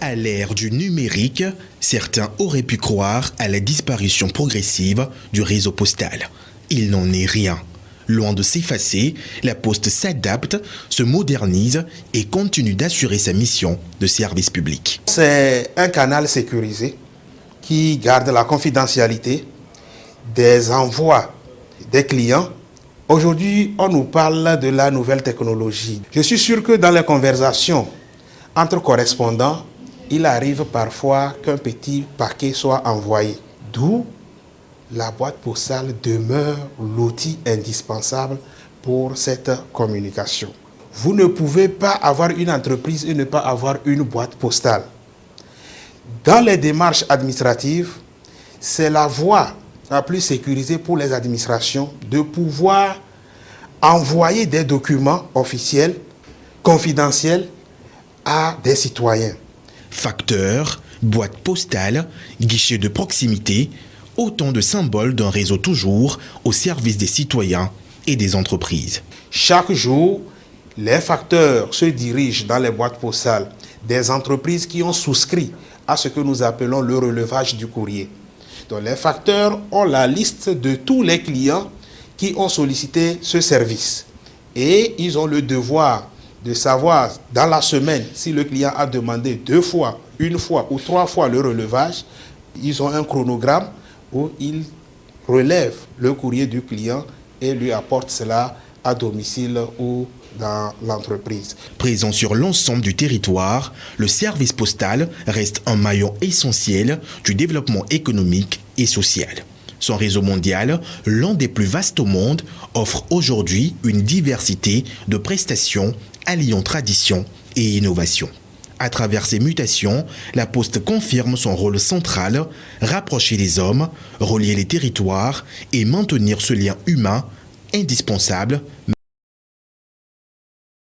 À l'ère du numérique, certains auraient pu croire à la disparition progressive du réseau postal. Il n'en est rien. Loin de s'effacer, la Poste s'adapte, se modernise et continue d'assurer sa mission de service public. C'est un canal sécurisé qui garde la confidentialité des envois des clients. Aujourd'hui, on nous parle de la nouvelle technologie. Je suis sûr que dans les conversations entre correspondants, il arrive parfois qu'un petit paquet soit envoyé. D'où la boîte postale demeure l'outil indispensable pour cette communication. Vous ne pouvez pas avoir une entreprise et ne pas avoir une boîte postale. Dans les démarches administratives, c'est la voie la plus sécurisée pour les administrations de pouvoir envoyer des documents officiels, confidentiels à des citoyens. Facteurs, boîte postale, guichet de proximité, autant de symboles d'un réseau toujours au service des citoyens et des entreprises. Chaque jour, les facteurs se dirigent dans les boîtes postales des entreprises qui ont souscrit à ce que nous appelons le relevage du courrier. Donc les facteurs ont la liste de tous les clients qui ont sollicité ce service. Et ils ont le devoir de savoir dans la semaine si le client a demandé 2 fois, 1 fois ou 3 fois le relevage. Ils ont un chronogramme où ils relèvent le courrier du client et lui apportent cela à domicile ou dans l'entreprise. Présent sur l'ensemble du territoire, le service postal reste un maillon essentiel du développement économique et social. Son réseau mondial, l'un des plus vastes au monde, offre aujourd'hui une diversité de prestations alliant tradition et innovation. À travers ces mutations, la Poste confirme son rôle central, rapprocher les hommes, relier les territoires et maintenir ce lien humain indispensable.